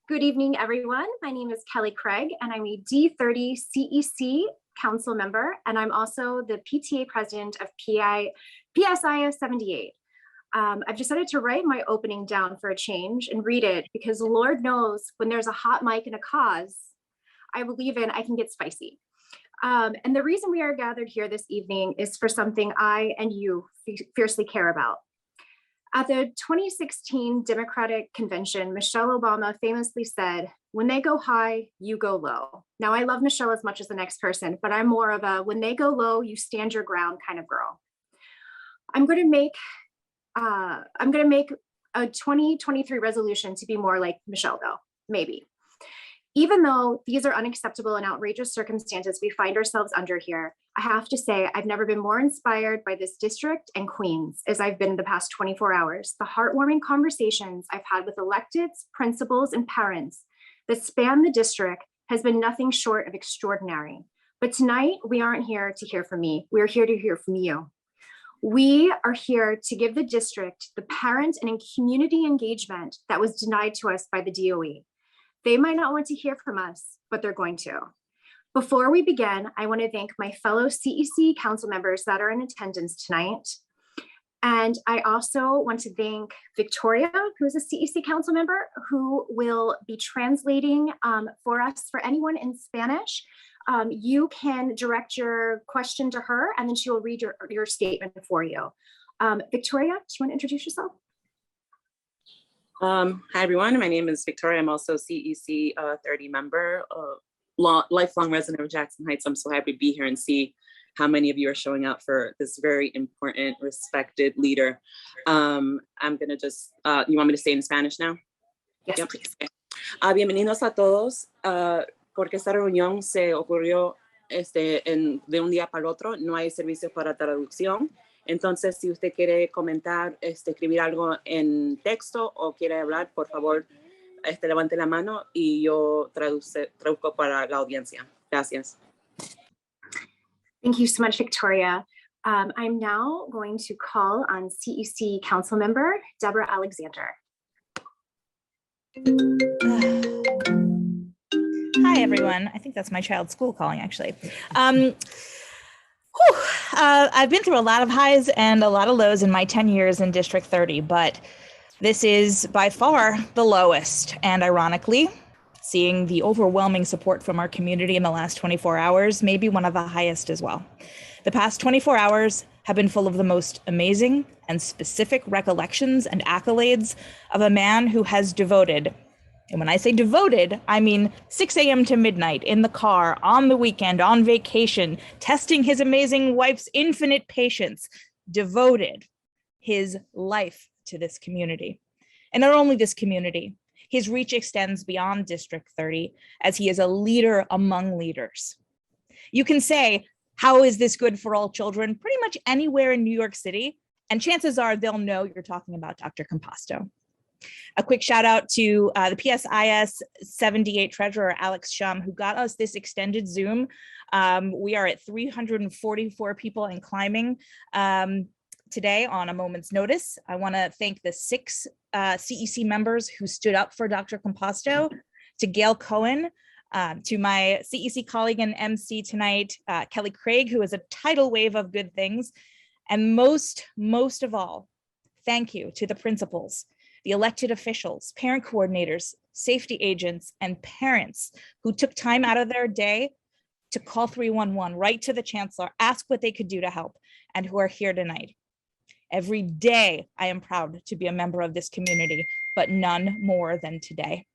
Good evening, everyone. My name is Kelly Craig, and I'm a D30 CEC council member, and I'm also the PTA president of PSIS 78. I've decided to write my opening down for a change and read it because Lord knows when there's a hot mic and a cause, I believe I can get spicy. And the reason we are gathered here this evening is for something I and you fiercely care about. At the 2016 Democratic Convention, Michelle Obama famously said, "When they go high, you go low." Now, I love Michelle as much as the next person, but I'm more of a when they go low, you stand your ground kind of girl. I'm going to make a 2023 resolution to be more like Michelle, though, maybe. Even though these are unacceptable and outrageous circumstances we find ourselves under here, I have to say I've never been more inspired by this district and Queens as I've been in the past 24 hours. The heartwarming conversations I've had with electeds, principals, and parents that span the district has been nothing short of extraordinary. But tonight, we aren't here to hear from me. We're here to hear from you. We are here to give the district the parent and community engagement that was denied to us by the DOE. They might not want to hear from us, but they're going to. Before we begin, I want to thank my fellow CEC council members that are in attendance tonight. And I also want to thank Victoria, who is a CEC council member, who will be translating for us. For anyone in Spanish, you can direct your question to her, and then she will read your statement for you. Victoria, do you want to introduce yourself? Hi, everyone. My name is Victoria. I'm also CEC 30 member, lifelong resident of Jackson Heights. I'm so happy to be here and see how many of you are showing up for this very important, respected leader. I'm going to just, you want me to say in Spanish now? Yes, Yep. please. Bienvenidos a todos, porque esta reunión se ocurrió de un día para el otro. No hay servicios para traducción. Entonces, si usted quiere comentar, escribir algo en texto o quiere hablar, por favor, levante la mano y yo traduzco para la audiencia. Gracias. Thank you so much, Victoria. I'm now going to call on CEC council member, Deborah Alexander. Hi, everyone. I think that's my child's school calling, actually. I've been through a lot of highs and a lot of lows in my 10 years in District 30, but this is by far the lowest. And ironically, seeing the overwhelming support from our community in the last 24 hours may be one of the highest as well. The past 24 hours have been full of the most amazing and specific recollections and accolades of a man who has devoted, and when I say devoted, I mean 6 a.m. to midnight in the car, on the weekend, on vacation, testing his amazing wife's infinite patience, devoted his life to this community. And not only this community, his reach extends beyond District 30 as he is a leader among leaders. You can say, how is this good for all children? Pretty much anywhere in New York City, and chances are they'll know you're talking about Dr. Composto. A quick shout out to the PSIS 78 treasurer, Alex Shum, who got us this extended Zoom. We are at 344 people and climbing today on a moment's notice. I want to thank the 6 CEC members who stood up for Dr. Composto, to Gail Cohen, to my CEC colleague and MC tonight, Kelly Craig, who is a tidal wave of good things. And most of all, thank you to the principals, the elected officials, parent coordinators, safety agents, and parents who took time out of their day to call 311, write to the chancellor, ask what they could do to help, and who are here tonight. Every day, I am proud to be a member of this community, but none more than today.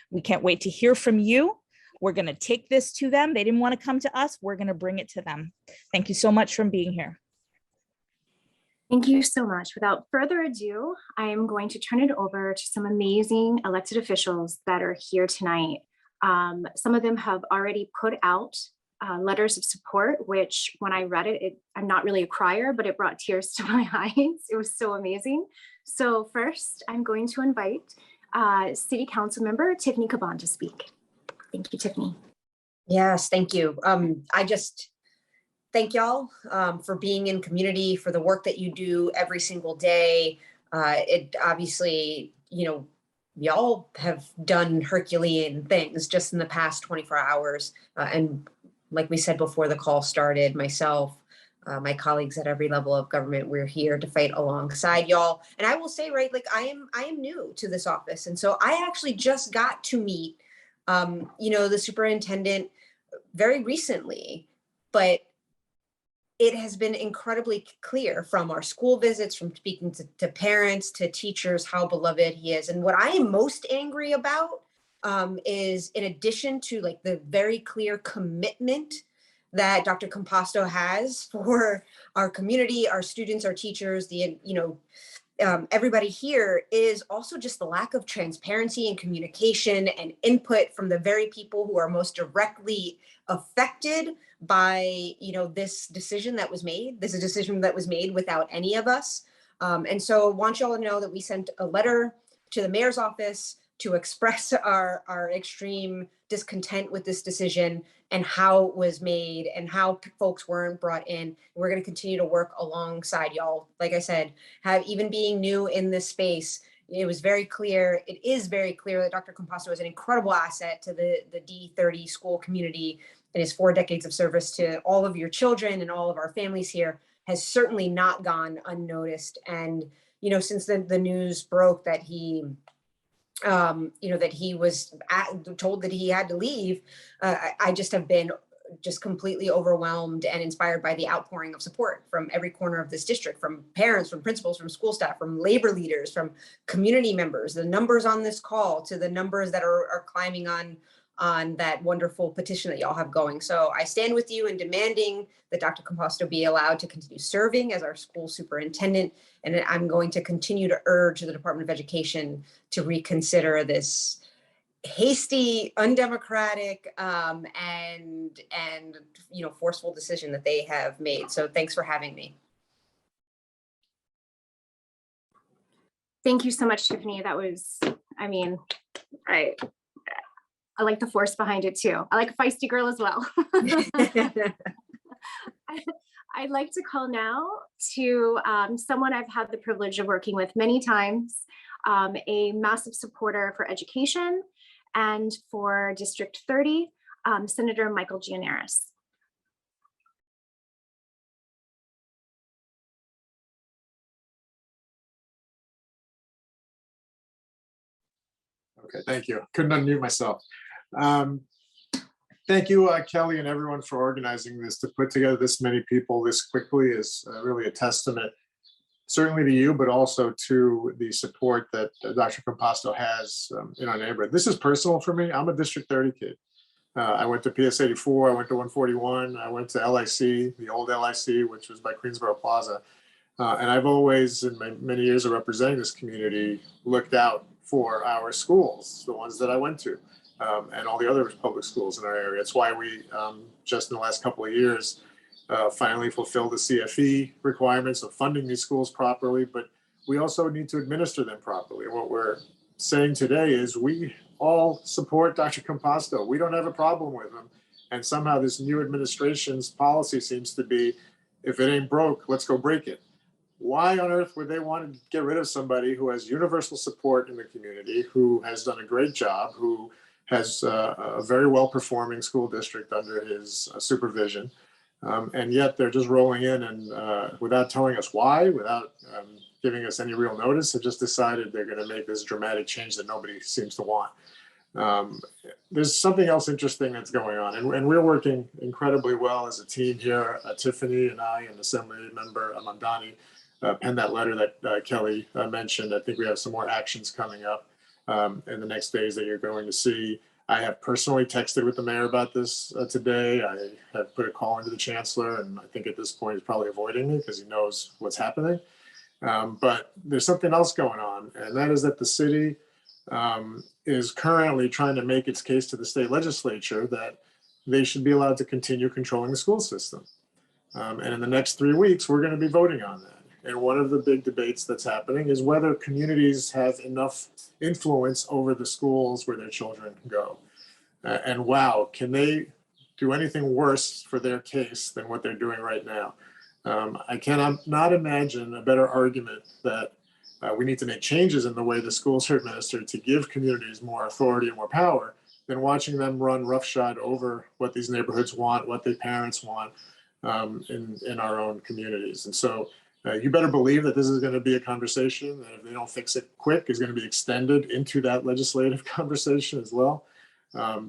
We can't wait to hear from you. We're going to take this to them. They didn't want to come to us. We're going to bring it to them. Thank you so much for being here. Thank you so much. Without further ado, I am going to turn it over to some amazing elected officials that are here tonight. Some of them have already put out letters of support, which when I read it, I'm not really a crier, but it brought tears to my eyes. It was so amazing. So first, I'm going to invite City Council Member Tiffany Caban to speak. Thank you, Tiffany. Yes, thank you. I just thank y'all for being in community, for the work that you do every single day. It obviously, y'all have done Herculean things just in the past 24 hours. And like we said before the call started, myself, my colleagues at every level of government, we're here to fight alongside y'all. And I will say, right, like I am new to this office. And so I actually just got to meet, the superintendent very recently, but it has been incredibly clear from our school visits, from speaking to parents, to teachers, how beloved he is. And what I am most angry about is, in addition to like the very clear commitment that Dr. Composto has for our community, our students, our teachers, everybody here, is also just the lack of transparency and communication and input from the very people who are most directly affected by, this decision that was made. This is a decision that was made without any of us. And so I want you all to know that we sent a letter to the mayor's office to express our extreme discontent with this decision and how it was made and how folks weren't brought in. We're going to continue to work alongside y'all. Like I said, even being new in this space, it is very clear that Dr. Composto is an incredible asset to the D30 school community, and his 4 decades of service to all of your children and all of our families here has certainly not gone unnoticed. And, since the news broke that he was told that he had to leave, I just have been just completely overwhelmed and inspired by the outpouring of support from every corner of this district, from parents, from principals, from school staff, from labor leaders, from community members. The numbers on this call to the numbers that are climbing on that wonderful petition that y'all have going. So I stand with you in demanding that Dr. Composto be allowed to continue serving as our school superintendent. And I'm going to continue to urge the Department of Education to reconsider this hasty, undemocratic, and forceful decision that they have made. So thanks for having me. Thank you so much, Tiffany. That was, I like the force behind it too. I like a feisty girl as well. I'd like to call now to someone I've had the privilege of working with many times, a massive supporter for education and for District 30, Senator Michael Gianaris. Okay, thank you. Couldn't unmute myself. Thank you, Kelly, and everyone for organizing this. To put together this many people this quickly is really a testament, certainly to you, but also to the support that Dr. Composto has in our neighborhood. This is personal for me. I'm a District 30 kid. I went to PS 84, I went to 141, I went to LIC, the old LIC, which was by Queensboro Plaza. And I've always, in my many years of representing this community, looked out for our schools, the ones that I went to, and all the other public schools in our area. It's why we, just in the last couple of years, finally fulfilled the CFE requirements of funding these schools properly, but we also need to administer them properly. And what we're saying today is we all support Dr. Composto. We don't have a problem with him. And somehow this new administration's policy seems to be, if it ain't broke, let's go break it. Why on earth would they want to get rid of somebody who has universal support in the community, who has done a great job, who has a very well-performing school district under his supervision, and yet they're just rolling in and without telling us why, without giving us any real notice, have just decided they're going to make this dramatic change that nobody seems to want. There's something else interesting that's going on, and we're working incredibly well as a team here. Tiffany and I and Assembly Member Amandani penned that letter that Kelly mentioned. I think we have some more actions coming up in the next days that you're going to see. I have personally texted with the mayor about this today. I have put a call into the chancellor, and I think at this point he's probably avoiding me because he knows what's happening. But there's something else going on, and that is that the city is currently trying to make its case to the state legislature that they should be allowed to continue controlling the school system. And in the next 3 weeks, we're going to be voting on that. And one of the big debates that's happening is whether communities have enough influence over the schools where their children go. And wow, can they do anything worse for their case than what they're doing right now? I cannot not imagine a better argument that we need to make changes in the way the schools are administered to give communities more authority and more power, than watching them run roughshod over what these neighborhoods want, what their parents want in our own communities. And so you better believe that this is going to be a conversation that, if they don't fix it quick, is going to be extended into that legislative conversation as well,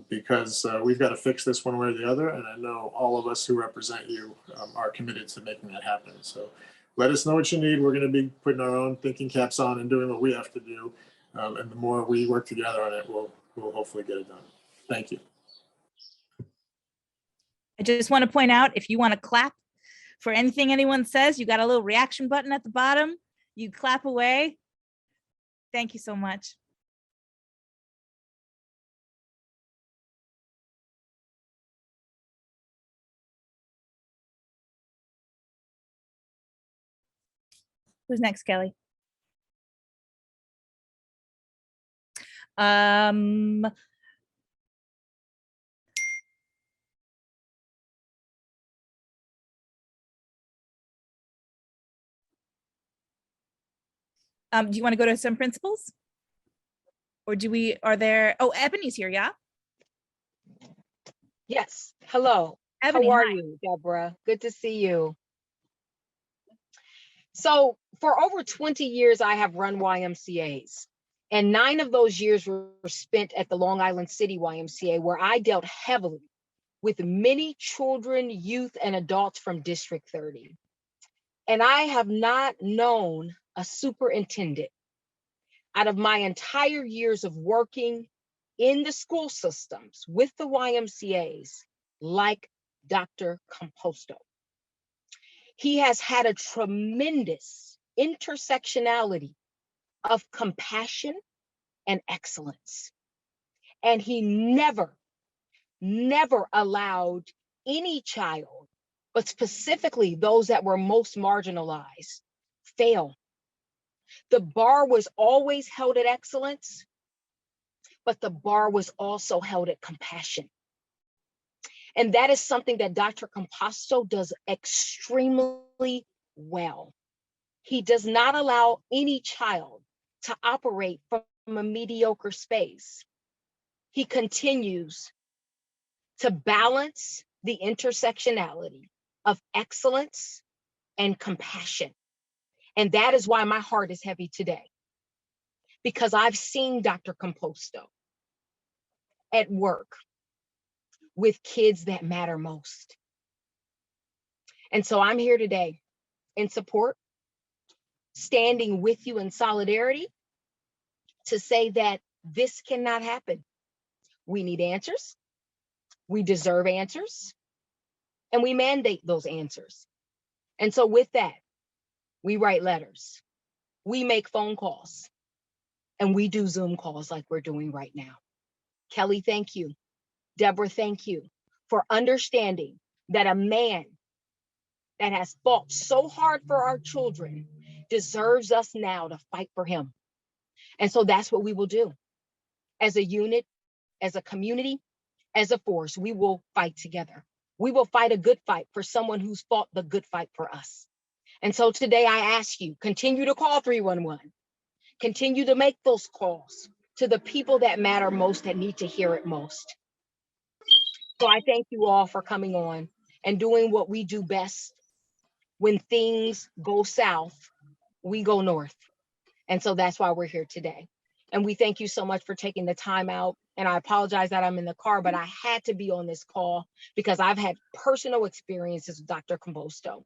because we've got to fix this one way or the other. And I know all of us who represent you are committed to making that happen. So let us know what you need. We're going to be putting our own thinking caps on and doing what we have to do. And the more we work together on it, we'll hopefully get it done. Thank you. I just want to point out, if you want to clap for anything anyone says, you got a little reaction button at the bottom. You clap away. Thank you so much. Who's next, Kelly? Do you want to go to some principals? Or are there, oh, Ebony's here, yeah? Yes, hello. Ebony, How are hi. you, Deborah? Good to see you. So for over 20 years, I have run YMCAs, and 9 of those years were spent at the Long Island City YMCA, where I dealt heavily with many children, youth, and adults from District 30. And I have not known a superintendent out of my entire years of working in the school systems with the YMCAs like Dr. Composto. He has had a tremendous intersectionality of compassion and excellence. And he never allowed any child, but specifically those that were most marginalized, fail. The bar was always held at excellence, but the bar was also held at compassion. And that is something that Dr. Composto does extremely well. He does not allow any child to operate from a mediocre space. He continues to balance the intersectionality of excellence and compassion. And that is why my heart is heavy today, because I've seen Dr. Composto at work with kids that matter most. And so I'm here today in support, standing with you in solidarity to say that this cannot happen. We need answers, we deserve answers, and we mandate those answers. And so with that, we write letters, we make phone calls, and we do Zoom calls like we're doing right now. Kelly, thank you. Deborah, thank you for understanding that a man that has fought so hard for our children deserves us now to fight for him. And so that's what we will do. As a unit, as a community, as a force, we will fight together. We will fight a good fight for someone who's fought the good fight for us. And so today I ask you, continue to call 311. Continue to make those calls to the people that matter most, that need to hear it most. So I thank you all for coming on and doing what we do best. When things go south, we go north. And so that's why we're here today. And we thank you so much for taking the time out. And I apologize that I'm in the car, but I had to be on this call because I've had personal experiences with Dr. Composto.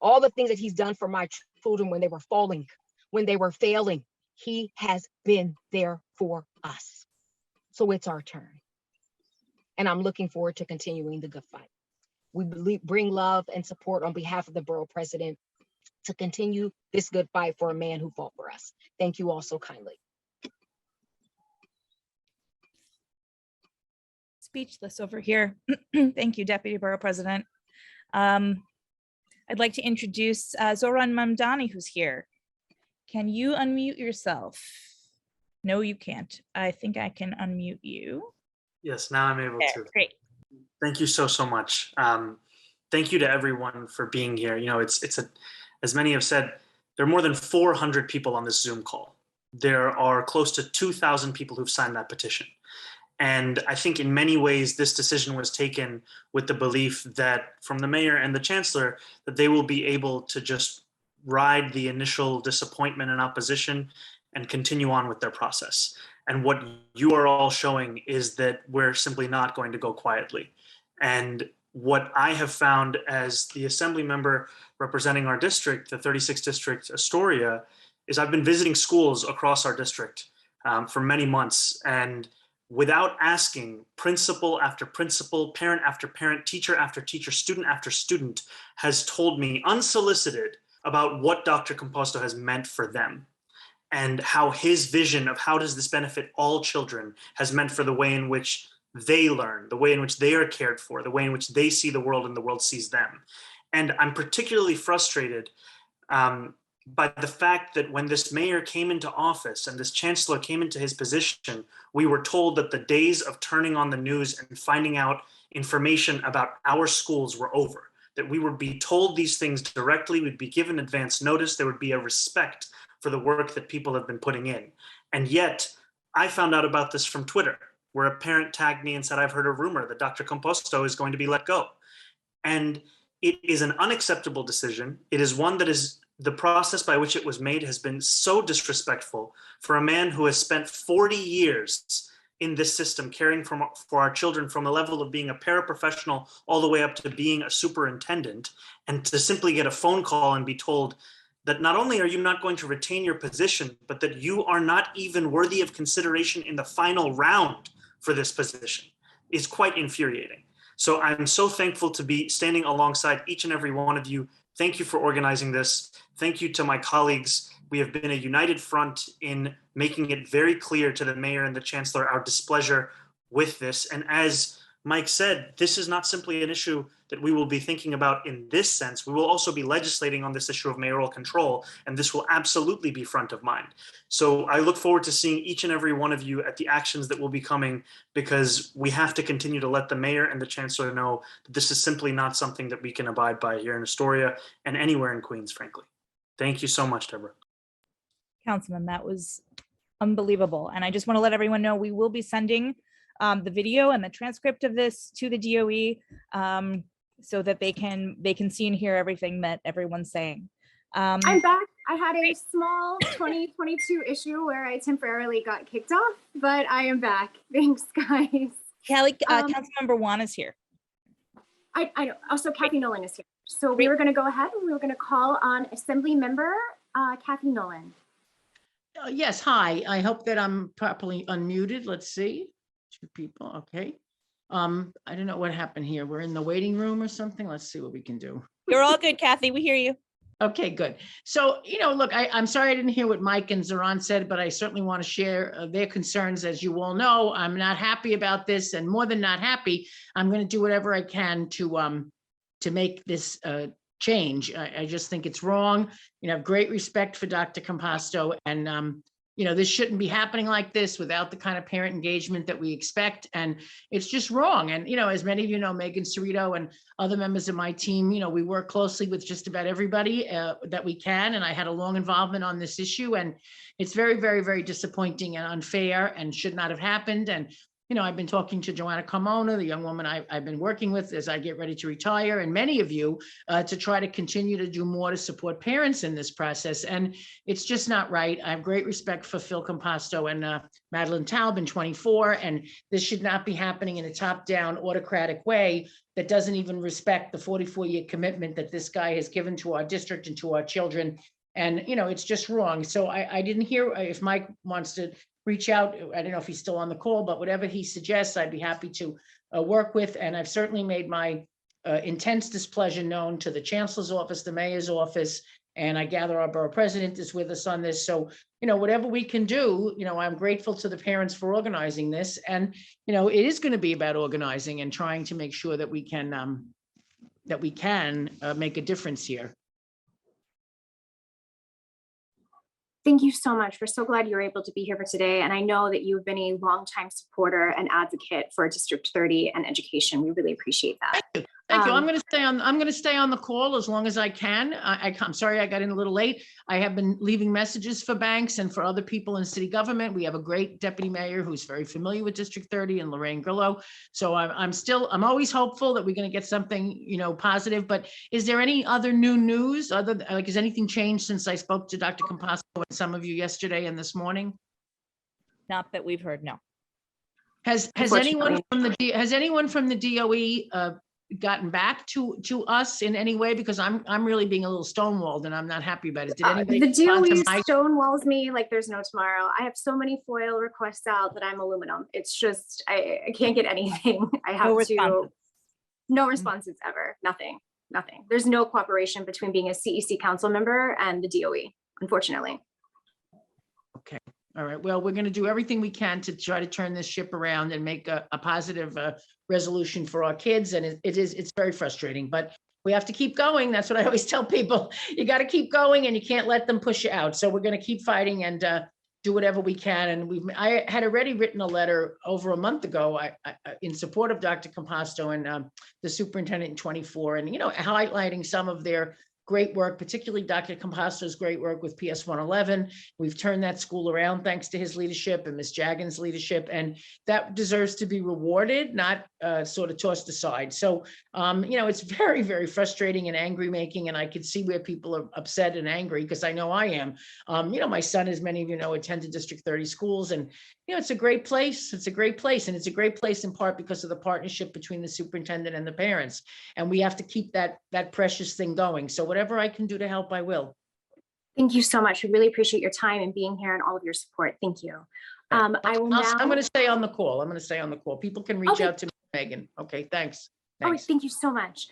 All the things that he's done for my children when they were falling, when they were failing, he has been there for us. So it's our turn. And I'm looking forward to continuing the good fight. We bring love and support on behalf of the borough president to continue this good fight for a man who fought for us. Thank you all so kindly. Speechless over here. Thank you, Deputy Borough President. I'd like to introduce Zoran Mamdani, who's here. Can you unmute yourself? No, you can't. I think I can unmute you. Yes, now I'm able to. Great. Thank you so much. Thank you to everyone for being here. You know, it's as many have said, There are more than 400 people on this Zoom call. There are close to 2,000 people who've signed that petition. And I think in many ways, this decision was taken with the belief that from the mayor and the chancellor, that they will be able to just ride the initial disappointment and opposition and continue on with their process. And what you are all showing is that we're simply not going to go quietly. And what I have found as the assembly member representing our district, the 36th district Astoria, is I've been visiting schools across our district for many months, and without asking, principal after principal, parent after parent, teacher after teacher, student after student has told me unsolicited about what Dr. Composto has meant for them and how his vision of how does this benefit all children has meant for the way in which they learn, the way in which they are cared for, the way in which they see the world and the world sees them. And I'm particularly frustrated by the fact that when this mayor came into office and this chancellor came into his position, we were told that the days of turning on the news and finding out information about our schools were over, that we would be told these things directly, we'd be given advance notice, there would be a respect for the work that people have been putting in. And yet, I found out about this from Twitter, where a parent tagged me and said, I've heard a rumor that Dr. Composto is going to be let go. And it is an unacceptable decision. It is one that is the process by which it was made has been so disrespectful for a man who has spent 40 years in this system caring for our children from the level of being a paraprofessional all the way up to being a superintendent, and to simply get a phone call and be told that not only are you not going to retain your position, but that you are not even worthy of consideration in the final round for this position is quite infuriating. So I'm so thankful to be standing alongside each and every one of you. Thank you for organizing this. Thank you to my colleagues. We have been a united front in making it very clear to the mayor and the chancellor our displeasure with this. And as Mike said, this is not simply an issue that we will be thinking about in this sense. We will also be legislating on this issue of mayoral control, and this will absolutely be front of mind. So I look forward to seeing each and every one of you at the actions that will be coming, because we have to continue to let the mayor and the chancellor know that this is simply not something that we can abide by here in Astoria and anywhere in Queens, frankly. Thank you so much, Deborah. Councilman, that was unbelievable. And I just want to let everyone know we will be sending the video and the transcript of this to the DOE so that they can see and hear everything that everyone's saying. I'm back. I had a small 2022 issue where I temporarily got kicked off, but I am back. Thanks, guys. Kelly, Councilmember Juan is here. I know. Also, Kathy Nolan is here. So we were going to go ahead and we were going to call on Assembly Member Kathy Nolan. Yes, hi. I hope that I'm properly unmuted. Let's see. 2 people. Okay. I don't know what happened here. We're in the waiting room or something. Let's see what we can do. You're all good, Kathy. We hear you. Okay, good. So, look, I'm sorry I didn't hear what Mike and Zoran said, but I certainly want to share their concerns. As you all know, I'm not happy about this, and more than not happy, I'm going to do whatever I can to make this change. I just think it's wrong. I have great respect for Dr. Composto, and this shouldn't be happening like this without the kind of parent engagement that we expect. And it's just wrong. And, as many of you know, Megan Cerrito and other members of my team, we work closely with just about everybody that we can. And I had a long involvement on this issue. And it's very, very, very disappointing and unfair and should not have happened. And I've been talking to Joanna Carmona, the young woman I've been working with as I get ready to retire, and many of you to try to continue to do more to support parents in this process. And it's just not right. I have great respect for Phil Composto and Madeline Taubin, 24, and this should not be happening in a top-down autocratic way that doesn't even respect the 44-year commitment that this guy has given to our district and to our children. And, it's just wrong. So I didn't hear if Mike wants to reach out. I don't know if he's still on the call, but whatever he suggests, I'd be happy to work with. And I've certainly made my intense displeasure known to the Chancellor's office, the Mayor's office, and I gather our borough president is with us on this. So, whatever we can do, I'm grateful to the parents for organizing this. And, it is going to be about organizing and trying to make sure that we can make a difference here. Thank you so much. We're so glad you were able to be here for today. And I know that you've been a longtime supporter and advocate for District 30 and education. We really appreciate that. Thank you. I'm going to stay on the call as long as I can. I'm sorry I got in a little late. I have been leaving messages for banks and for other people in city government. We have a great deputy mayor who's very familiar with District 30 and Lorraine Grillo. So I'm always hopeful that we're going to get something, positive. But is there any other new news? Has anything changed since I spoke to Dr. Composto and some of you yesterday and this morning? Not that we've heard, no. Has anyone from the DOE gotten back to us in any way? Because I'm really being a little stonewalled and I'm not happy about it. Did anybody The respond to DOE stonewalls me like there's no tomorrow. I have so many FOIL requests out that I'm aluminum. It's just, I can't get anything. I have no responses ever, nothing. There's no cooperation between being a CEC council member and the DOE, unfortunately. Okay. All right. Well, we're going to do everything we can to try to turn this ship around and make a positive resolution for our kids. And it's very frustrating, but we have to keep going. That's what I always tell people. You got to keep going and you can't let them push you out. So we're going to keep fighting and do whatever we can. And I had already written a letter over a month ago in support of Dr. Composto and the superintendent in 24, and, highlighting some of their great work, particularly Dr. Composto's great work with PS 111. We've turned that school around thanks to his leadership and Ms. Jagan's leadership, and that deserves to be rewarded, not sort of tossed aside. So, it's very, very frustrating and angry making, and I can see where people are upset and angry because I know I am. My son, as many of you know, attended District 30 schools, and it's a great place. It's a great place, and it's a great place in part because of the partnership between the superintendent and the parents. And we have to keep that precious thing going. So whatever I can do to help, I will. Thank you so much. We really appreciate your time and being here and all of your support. Thank you. I'm going to stay on the call. People can reach out to me, Megan. Okay, thanks. Oh, thank you so much.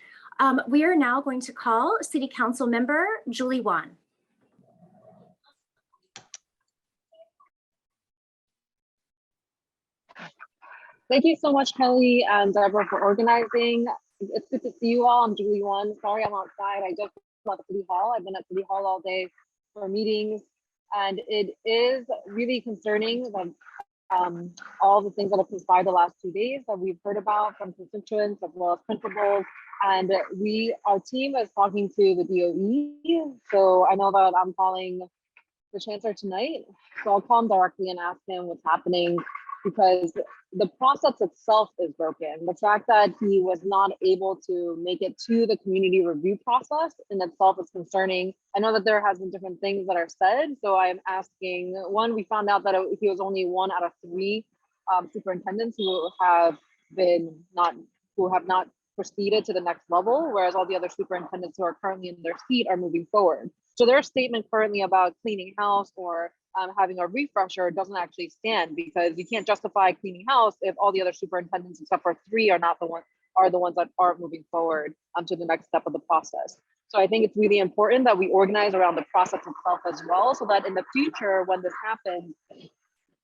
We are now going to call City Council member Julie Wan. Thank you so much, Kelly and Deborah, for organizing. It's good to see you all. I'm Julie Wan. Sorry I'm outside. I just left City Hall. I've been at City Hall all day for meetings, and it is really concerning that all the things that have transpired the last 2 days that we've heard about from constituents as well as principals. And our team is talking to the DOE. So I know that I'm calling the chancellor tonight. So I'll call him directly and ask him what's happening, because the process itself is broken. The fact that he was not able to make it to the community review process in itself is concerning. I know that there has been different things that are said. So I'm asking, one, we found out that he was only 1 out of 3 superintendents who have not proceeded to the next level, whereas all the other superintendents who are currently in their seat are moving forward. So their statement currently about cleaning house or having a refresher doesn't actually stand, because you can't justify cleaning house if all the other superintendents except for 3 are the ones that are moving forward to the next step of the process. So I think it's really important that we organize around the process itself as well, so that in the future, when this happens,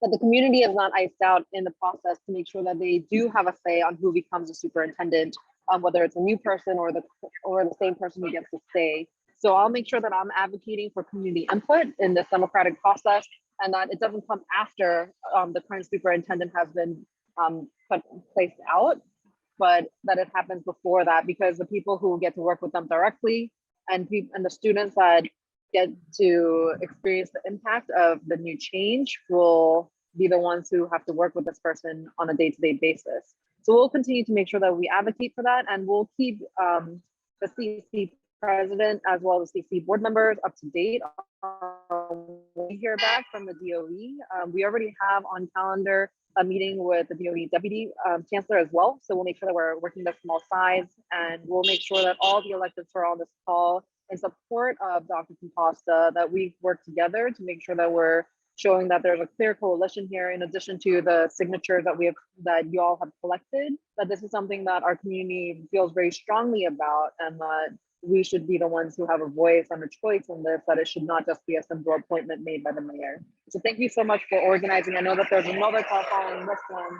that the community is not iced out in the process, to make sure that they do have a say on who becomes a superintendent, whether it's a new person or the same person who gets to stay. So I'll make sure that I'm advocating for community input in this democratic process, and that it doesn't come after the current superintendent has been placed out, but that it happens before that, because the people who get to work with them directly and the students that get to experience the impact of the new change will be the ones who have to work with this person on a day-to-day basis. So we'll continue to make sure that we advocate for that, and we'll keep the CC president as well as CC board members up to date. We hear back from the DOE. We already have on calendar a meeting with the DOE deputy chancellor as well. So we'll make sure that we're working the small sides, and we'll make sure that all the electeds who are on this call in support of Dr. Composto, that we work together to make sure that we're showing that there's a clear coalition here, in addition to the signatures that you all have collected, that this is something that our community feels very strongly about, and that we should be the ones who have a voice and a choice in this, that it should not just be a simple appointment made by the mayor. So thank you so much for organizing. I know that there's another call following this one.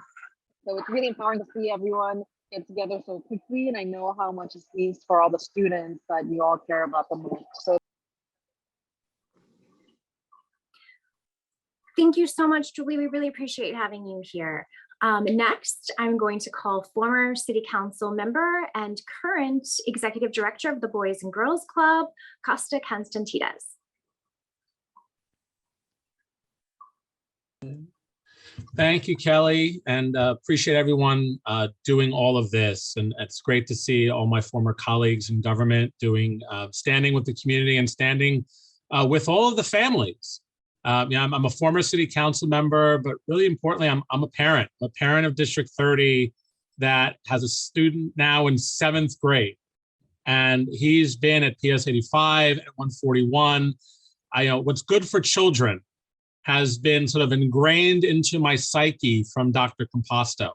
So it's really empowering to see everyone get together so quickly. And I know how much it means for all the students that you all care about the most. So thank you so much, Julie. We really appreciate having you here. Next, I'm going to call former City Council member and current Executive Director of the Boys and Girls Club, Costa Constantides. Thank you, Kelly, and appreciate everyone doing all of this. And it's great to see all my former colleagues in government doing, standing with the community and standing with all of the families. I'm a former city council member, but really importantly, I'm a parent of District 30 that has a student now in 7th grade. And he's been at PS 85 at 141. What's good for children has been sort of ingrained into my psyche from Dr. Composto.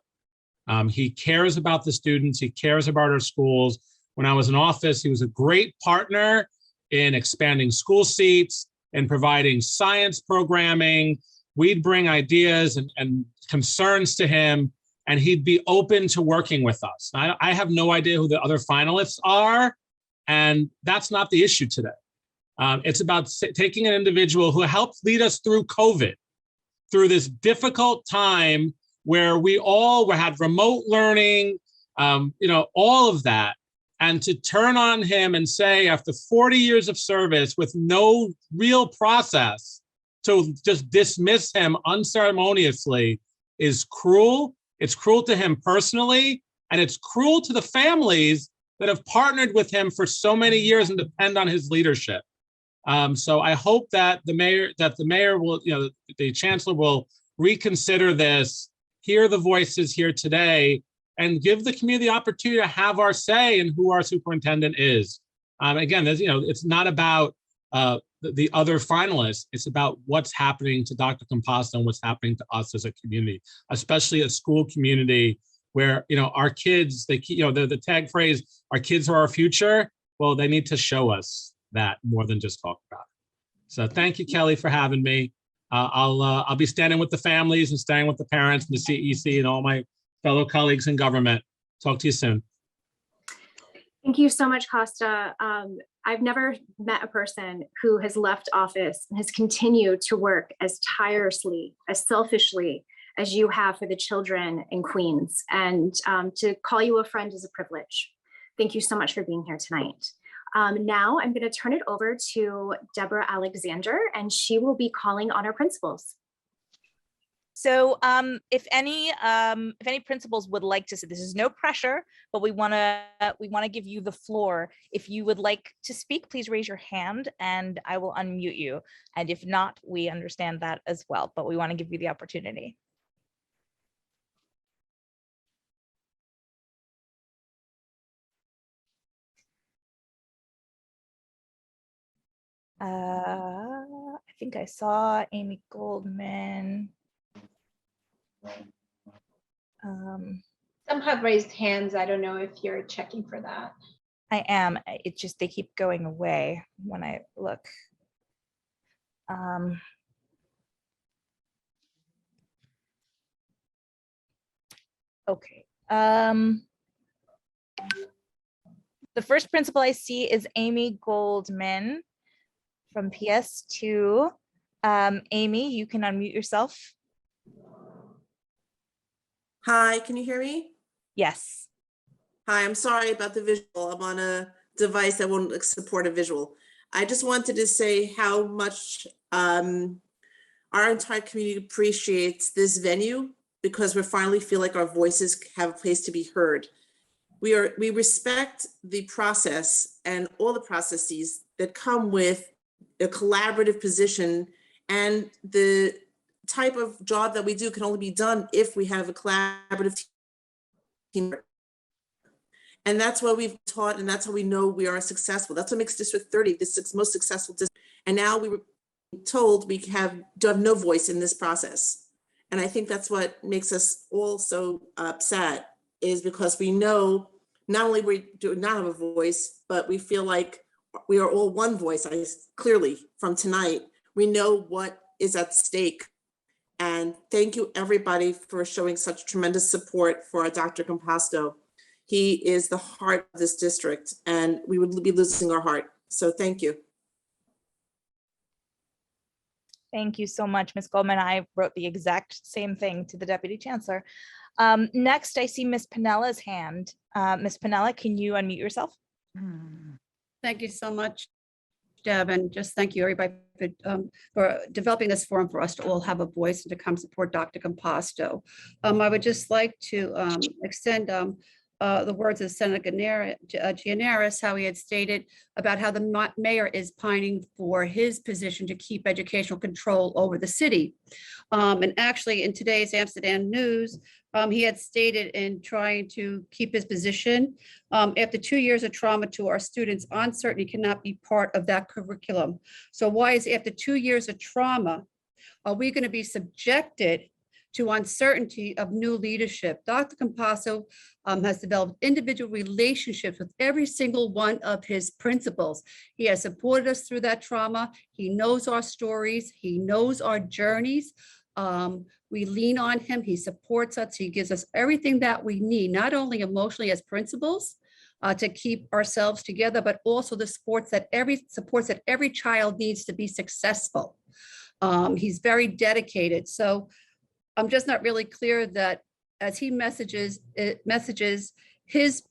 He cares about the students, he cares about our schools. When I was in office, he was a great partner in expanding school seats and providing science programming. We'd bring ideas and concerns to him, and he'd be open to working with us. I have no idea who the other finalists are, and that's not the issue today. It's about taking an individual who helped lead us through COVID, through this difficult time where we all had remote learning, all of that, and to turn on him and say, after 40 years of service with no real process, to just dismiss him unceremoniously is cruel. It's cruel to him personally, and it's cruel to the families that have partnered with him for so many years and depend on his leadership. So I hope that the mayor will, the chancellor will reconsider this, hear the voices here today, and give the community the opportunity to have our say in who our superintendent is. Again, it's not about the other finalists. It's about what's happening to Dr. Composto and what's happening to us as a community, especially a school community where our kids, the tag phrase, our kids are our future. Well, they need to show us that more than just talk about it. So thank you, Kelly, for having me. I'll be standing with the families and standing with the parents and the CEC and all my fellow colleagues in government. Talk to you soon. Thank you so much, Costa. I've never met a person who has left office and has continued to work as tirelessly, as selfishly as you have for the children in Queens. And to call you a friend is a privilege. Thank you so much for being here tonight. Now I'm going to turn it over to Deborah Alexander, and she will be calling on our principals. So if any principals would like to say, this is no pressure, but we want to give you the floor. If you would like to speak, please raise your hand and I will unmute you. And if not, we understand that as well, but we want to give you the opportunity. I think I saw Amy Goldman. Some have raised hands. I don't know if you're checking for that. I am. It just, they keep going away when I look. Okay. The first principal I see is Amy Goldman from PS2. Amy, you can unmute yourself. Hi, can you hear me? Yes. Hi, I'm sorry about the visual. I'm on a device that won't support a visual. I just wanted to say how much our entire community appreciates this venue, because we finally feel like our voices have a place to be heard. We respect the process and all the processes that come with a collaborative position, and the type of job that we do can only be done if we have a collaborative team. And that's what we've taught, and that's how we know we are successful. That's what makes District 30 the most successful district. And now we were told we have no voice in this process. And I think that's what makes us all so upset, is because we know not only we do not have a voice, but we feel like we are all one voice. Clearly from tonight, we know what is at stake. And thank you everybody for showing such tremendous support for our Dr. Composto. He is the heart of this district, and we would be losing our heart. So thank you. Thank you so much, Ms. Goldman. I wrote the exact same thing to the Deputy Chancellor. Next, I see Ms. Pinella's hand. Ms. Pinella, can you unmute yourself? Thank you so much, Deb, and just thank you everybody for developing this forum for us to all have a voice and to come support Dr. Composto. I would just like to extend the words of Senator Gianaris, how he had stated about how the mayor is pining for his position to keep educational control over the city. And actually in today's Amsterdam News, he had stated in trying to keep his position, after 2 years of trauma to our students, uncertainty cannot be part of that curriculum. So why is after 2 years of trauma, are we going to be subjected to uncertainty of new leadership? Dr. Composto has developed individual relationships with every single one of his principals. He has supported us through that trauma. He knows our stories. He knows our journeys. We lean on him. He supports us. He gives us everything that we need, not only emotionally as principals, to keep ourselves together, but also the supports that every child needs to be successful. He's very dedicated. So I'm just not really clear that as he messages his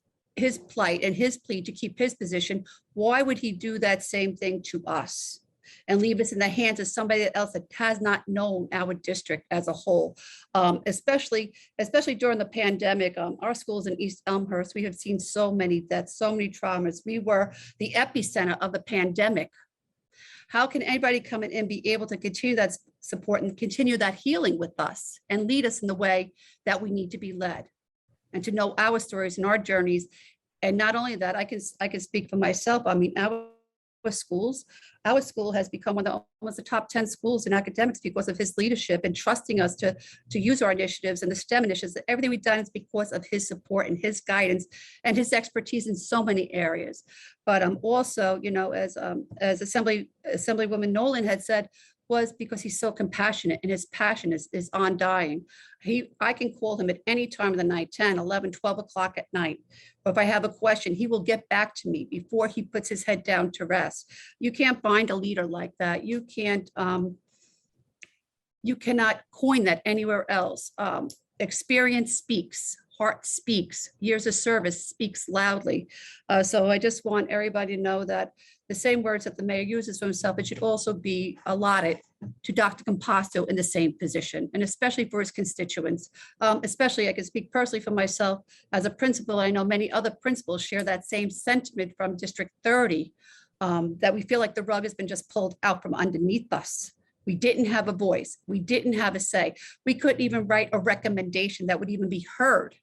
plight and his plea to keep his position, why would he do that same thing to us and leave us in the hands of somebody else that has not known our district as a whole? Especially during the pandemic, our schools in East Elmhurst, we have seen so many deaths, so many traumas. We were the epicenter of the pandemic. How can anybody come in and be able to continue that support and continue that healing with us and lead us in the way that we need to be led and to know our stories and our journeys? And not only that, I can speak for myself. I mean, our school has become almost the top 10 schools in academics because of his leadership and trusting us to use our initiatives and the STEM initiatives. Everything we've done is because of his support and his guidance and his expertise in so many areas. But also, you know, as Assemblywoman Nolan had said, was because he's so compassionate and his passion is undying. I can call him at any time of the night, 10, 11, 12 o'clock at night. But if I have a question, he will get back to me before he puts his head down to rest. You can't find a leader like that. You cannot coin that anywhere else. Experience speaks, heart speaks, years of service speaks loudly. So I just want everybody to know that the same words that the mayor uses for himself, it should also be allotted to Dr. Composto in the same position, and especially for his constituents. Especially, I can speak personally for myself as a principal. I know many other principals share that same sentiment from District 30, that we feel like the rug has been just pulled out from underneath us. We didn't have a voice. We didn't have a say. We couldn't even write a recommendation that would even be heard,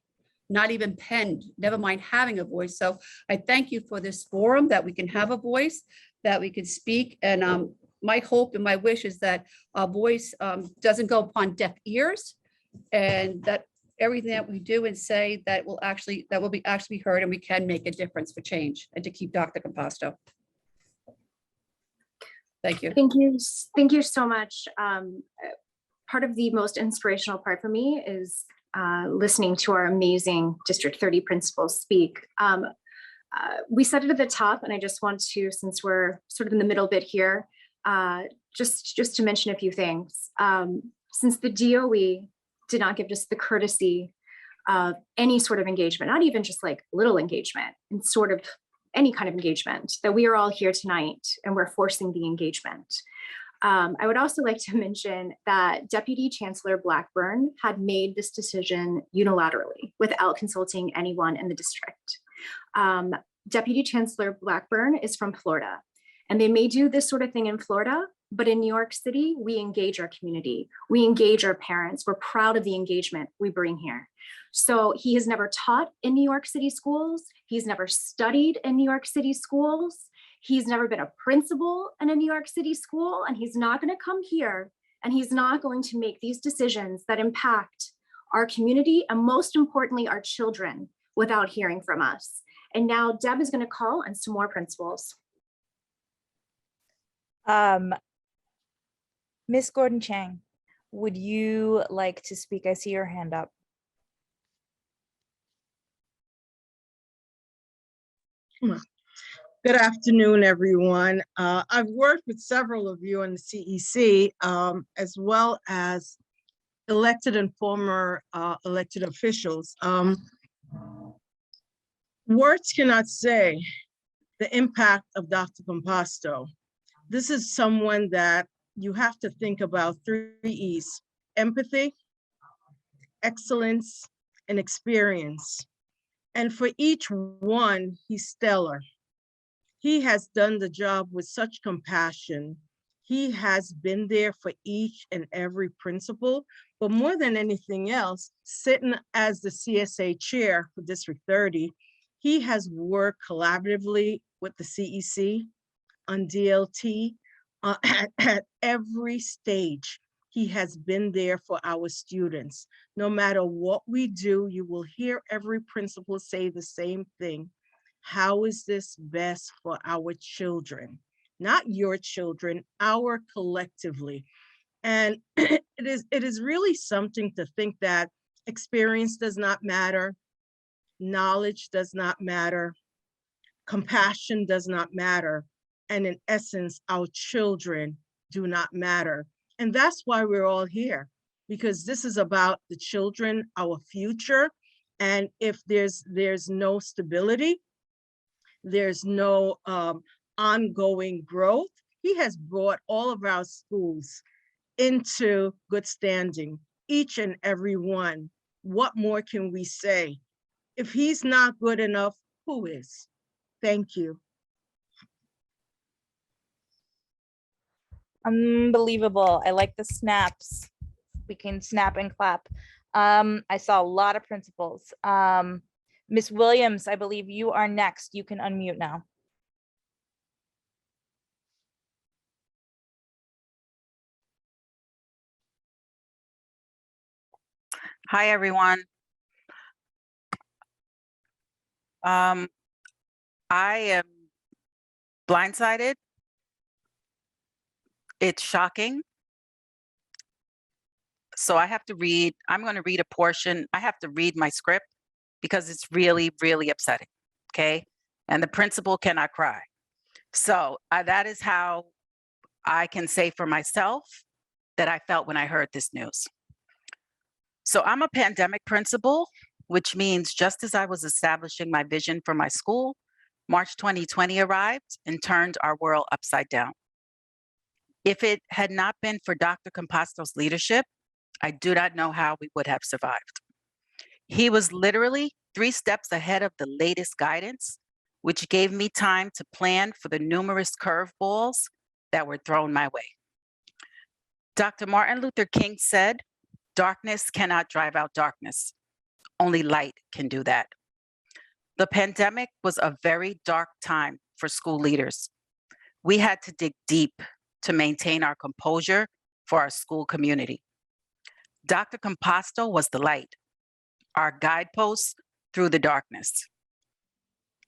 not even penned, never mind having a voice. So I thank you for this forum, that we can have a voice, that we can speak. And my hope and my wish is that our voice doesn't go upon deaf ears, and that everything that we do and say that will be actually heard, and we can make a difference for change and to keep Dr. Composto. Thank you. Thank you so much. Part of the most inspirational part for me is listening to our amazing District 30 principals speak. We said it at the top, and I just want to, since we're sort of in the middle bit here, just to mention a few things. Since the DOE did not give us the courtesy of any sort of engagement, not even just like little engagement, and sort of any kind of engagement, that we are all here tonight and we're forcing the engagement. I would also like to mention that Deputy Chancellor Blackburn had made this decision unilaterally without consulting anyone in the district. Deputy Chancellor Blackburn is from Florida, and they may do this sort of thing in Florida, but in New York City, we engage our community, we engage our parents, we're proud of the engagement we bring here. So he has never taught in New York City schools, he's never studied in New York City schools, he's never been a principal in a New York City school, and he's not going to come here and he's not going to make these decisions that impact our community and, most importantly, our children without hearing from us. And now Deb is going to call on some more principals. Miss Gordon Chang, would you like to speak? I see your hand up. Good Good afternoon, everyone. I've worked with several of you in the CEC, as well as elected and former elected officials. Words cannot say the impact of Dr. Composto. This is someone that you have to think about 3 E's: empathy, excellence, and experience. And for each one, he's stellar. He has done the job with such compassion. He has been there for each and every principal, but more than anything else, sitting as the CSA chair for District 30, he has worked collaboratively with the CEC on DLT at every stage. He has been there for our students. No matter what we do, you will hear every principal say the same thing. How is this best for our children? Not your children, our collectively. And it is really something to think that experience does not matter, knowledge does not matter, compassion does not matter, and in essence, our children do not matter. And that's why we're all here, because this is about the children, our future. And if there's no stability, there's no ongoing growth, he has brought all of our schools into good standing, each and every one. What more can we say? If he's not good enough, who is? Thank you. Unbelievable. I like the snaps. We can snap and clap. I saw a lot of principals. Ms. Williams, I believe you are next. You can unmute now. Hi, everyone. I am blindsided. It's shocking. So I have to read, I'm going to read a portion. I have to read my script because it's really, really upsetting, okay? And the principal cannot cry. So that is how I can say for myself that I felt when I heard this news. So I'm a pandemic principal, which means just as I was establishing my vision for my school, March 2020 arrived and turned our world upside down. If it had not been for Dr. Composto's leadership, I do not know how we would have survived. He was literally 3 steps ahead of the latest guidance, which gave me time to plan for the numerous curveballs that were thrown my way. Dr. Martin Luther King said, "Darkness cannot drive out darkness. Only light can do that." The pandemic was a very dark time for school leaders. We had to dig deep to maintain our composure for our school community. Dr. Composto was the light, our guidepost through the darkness.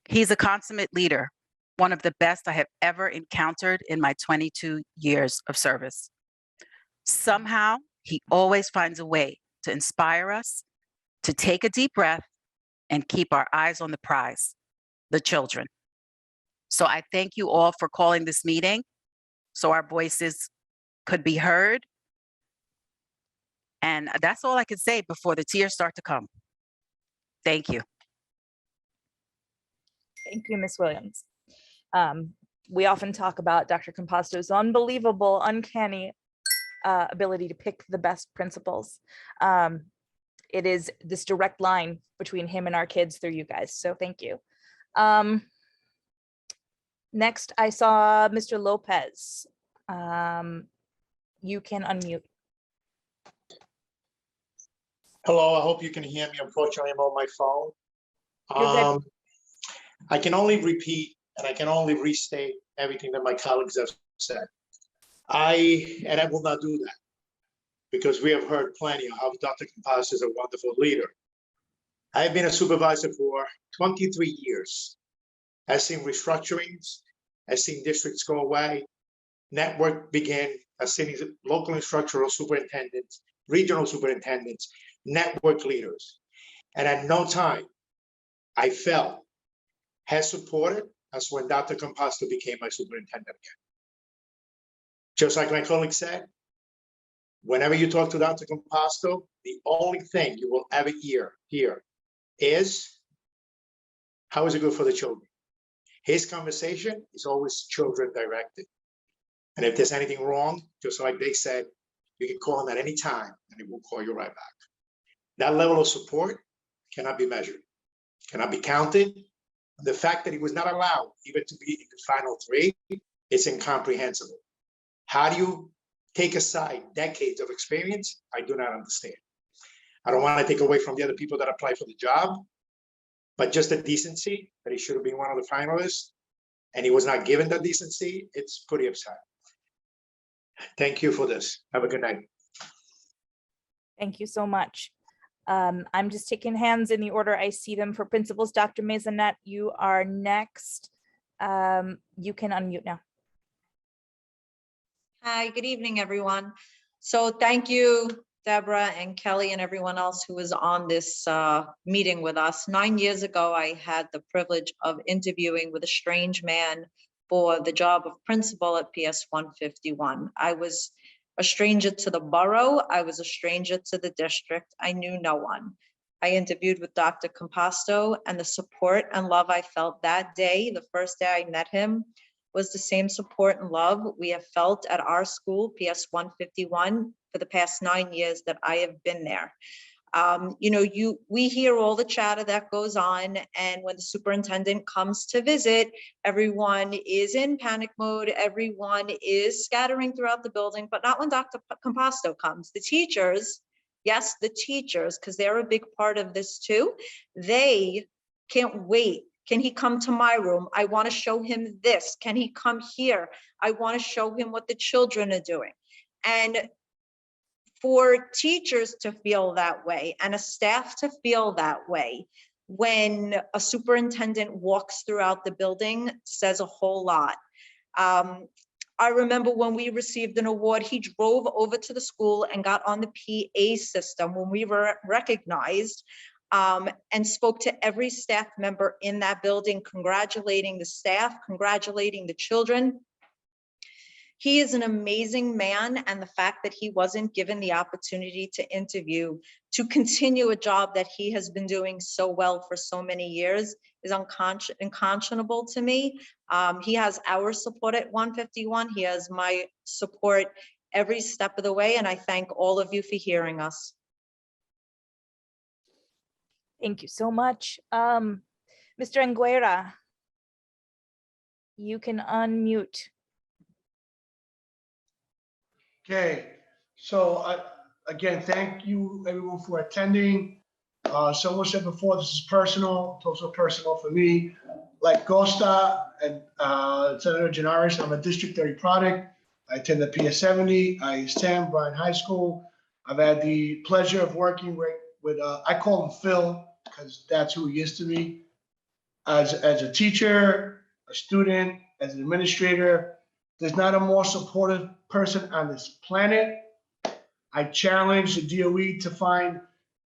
He's a consummate leader, one of the best I have ever encountered in my 22 years of service. Somehow, he always finds a way to inspire us to take a deep breath and keep our eyes on the prize, the children. So I thank you all for calling this meeting so our voices could be heard. And that's all I can say before the tears start to come. Thank you. Thank you, Ms. Williams. We often talk about Dr. Composto's unbelievable, uncanny ability to pick the best principals. It is this direct line between him and our kids through you guys. So thank you. Next, I saw Mr. Lopez. You can unmute. Hello, I hope you can hear me. Unfortunately, I'm on my phone. You're good. I can only repeat and I can only restate everything that my colleagues have said. I will not do that because we have heard plenty of how Dr. Composto is a wonderful leader. I have been a supervisor for 23 years. I've seen restructurings, I've seen districts go away, network begin, I've seen local instructional superintendents, regional superintendents, network leaders. And at no time I felt has supported That's when Dr. Composto became my superintendent again. Just like my colleague said, whenever you talk to Dr. Composto, the only thing you will ever hear is, how is it good for the children? His conversation is always children directed. And if there's anything wrong, just like they said, you can call him at any time and he will call you right back. That level of support cannot be measured, cannot be counted. The fact that he was not allowed even to be in the final three, it's incomprehensible. How do you take aside decades of experience? I do not understand. I don't want to take away from the other people that applied for the job, but just the decency that he should have been one of the finalists and he was not given that decency, it's pretty upsetting. Thank you for this. Have a good night. Thank you so much. I'm just taking hands in the order I see them for principals. Dr. Maisonette, you are next. You can unmute now. Hi, good evening, everyone. So thank you, Deborah and Kelly and everyone else who was on this meeting with us. 9 years ago, I had the privilege of interviewing with a strange man for the job of principal at PS 151. I was a stranger to the borough. I was a stranger to the district. I knew no one. I interviewed with Dr. Composto, and the support and love I felt that day, the first day I met him, was the same support and love we have felt at our school, PS 151, for the past 9 years that I have been there. You know, we hear all the chatter that goes on, and when the superintendent comes to visit, everyone is in panic mode, everyone is scattering throughout the building, but not when Dr. Composto comes. The teachers, yes, the teachers, because they're a big part of this too, they can't wait. Can he come to my room? I want to show him this. Can he come here? I want to show him what the children are doing. And for teachers to feel that way and a staff to feel that way when a superintendent walks throughout the building says a whole lot. I remember when we received an award, he drove over to the school and got on the PA system when we were recognized, and spoke to every staff member in that building, congratulating the staff, congratulating the children. He is an amazing man, and the fact that he wasn't given the opportunity to interview, to continue a job that he has been doing so well for so many years is unconscionable to me. He has our support at 151. He has my support every step of the way, and I thank all of you for hearing us. Thank you so much. Mr. Anguera, you can unmute. Okay, so again, thank you everyone for attending. Someone said before, this is personal, it's also personal for me. Like Costa and Senator Genaris, I'm a District 30 product. I attend the PS 70, IS-10, Bryan High School. I've had the pleasure of working with I call him Phil, because that's who he is to me. As a teacher, a student, as an administrator, there's not a more supportive person on this planet. I challenge the DOE to find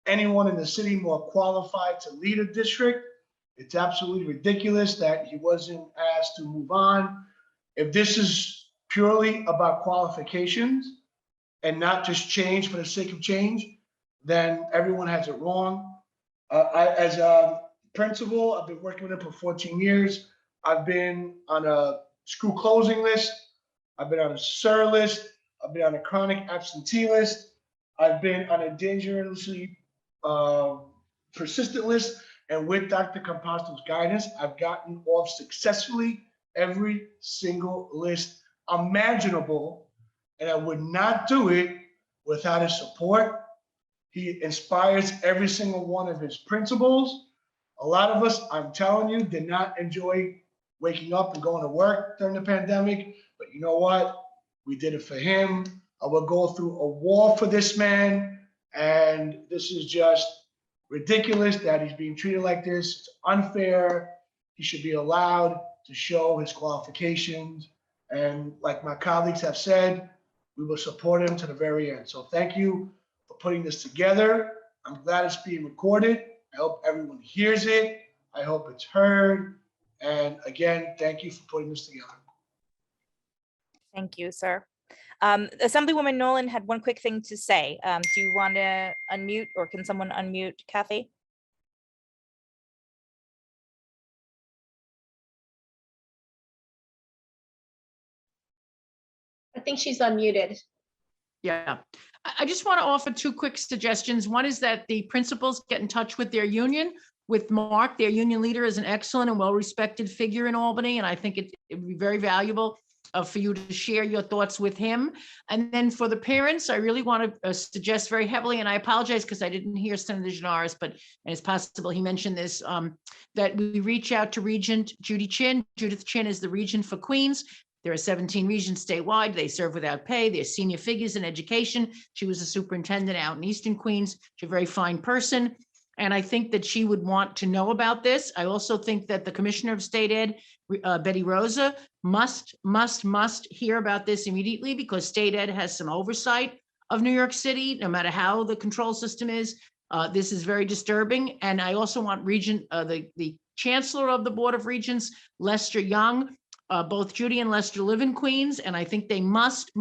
anyone in the city more qualified to lead a district. It's absolutely ridiculous that he wasn't asked to move on. If this is purely about qualifications and not just change for the sake of change, then everyone has it wrong. As a principal, I've been working with him for 14 years. I've been on a school closing list. I've been on a SIR list. I've been on a chronic absentee list. I've been on a dangerously persistent list. And with Dr. Composto's guidance, I've gotten off successfully every single list imaginable. And I would not do it without his support. He inspires every single one of his principals. A lot of us, I'm telling you, did not enjoy waking up and going to work during the pandemic. But you know what? We did it for him. I will go through a wall for this man. And this is just ridiculous that he's being treated like this. It's unfair. He should be allowed to show his qualifications. And like my colleagues have said, we will support him to the very end. So thank you for putting this together. I'm glad it's being recorded. I hope everyone hears it. I hope it's heard. And again, thank you for putting this together. Thank you, sir. Assemblywoman Nolan had one quick thing to say. Do you want to unmute, or can someone unmute Kathy? I think she's unmuted. Yeah, I just want to offer two quick suggestions. One is that the principals get in touch with their union, with Mark. Their union leader is an excellent and well-respected figure in Albany, and I think it would be very valuable for you to share your thoughts with him. And then for the parents, I really want to suggest very heavily, and I apologize because I didn't hear Senator Janaris, but it's possible he mentioned this, that we reach out to Regent Judy Chin. Judith Chin is the Regent for Queens. There are 17 regions statewide. They serve without pay. They're senior figures in education. She was a superintendent out in Eastern Queens. She's a very fine person. And I think that she would want to know about this. I also think that the Commissioner of State Ed, Betty Rosa, must hear about this immediately, because State Ed has some oversight of New York City, no matter how the control system is. This is very disturbing. And I also want the Chancellor of the Board of Regents, Lester Young. Both Judy and Lester live in Queens, and I think they must